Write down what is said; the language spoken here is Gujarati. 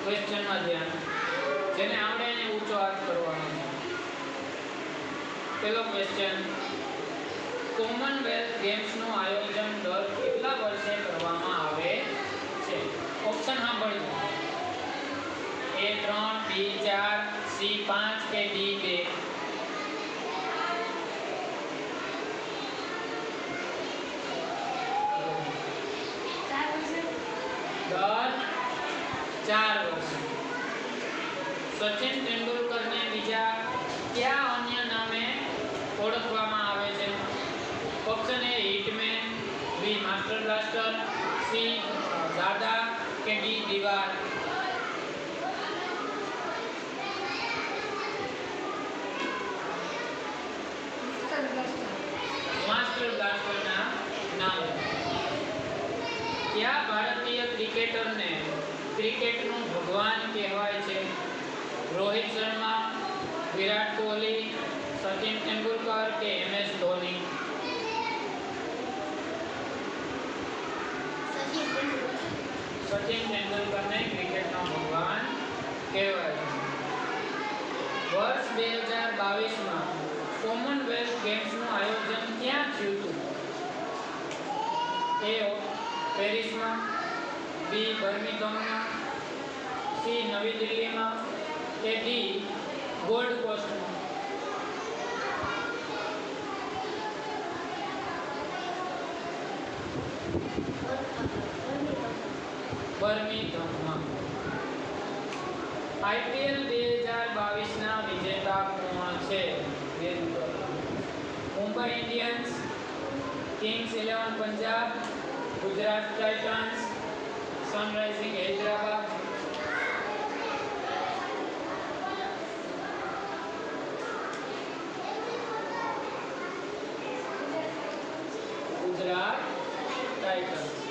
ક્વેશ્ચનમાં ધ્યાન, જેને આવડે એને ઊંચો હાથ કરવાનો છે. પહેલો ક્વેશ્ચન, કોમનવેલ્થ ગેમ્સનું આયોજન દર કેટલા વર્ષે કરવામાં આવે છે? ઓપ્શન સાંભળજો. A 3, B 4, C 5 કે D 2? દર 4 વર્ષે. સચિન તેંડુલકરને બીજા કયા અન્ય નામે ઓળખવામાં આવે છે? Option A hitman, B master blaster, C દાદા કે D દીવાર? માસ્ટર બ્લાસ્ટરના નામ. કયા ભારતીય ક્રિકેટરને ક્રિકેટનું ભગવાન કહેવાય છે? રોહિત શર્મા, વિરાટ કોહલી, સચિન તેંડુલકર કે MS ધોની? સચિન તેંડુલકરને ક્રિકેટનો ભગવાન કહેવાય છે. વર્ષ 2022માં કોમનવેલ્થ ગેમ્સનું આયોજન ક્યાં થયું હતું? A પેરિસમાં, B બર્મિંઘમમાં, C નવી દિલ્હીમાં કે D ગોલ્ડ કોસ્ટમાં? બર્મિંઘમમાં. IPL 2022ના વિજેતા કોણ છે? Mumbai Indians, Kings 11 Punjab, Gujarat Titans, Sunrising Hyderabad? Gujarat Titans.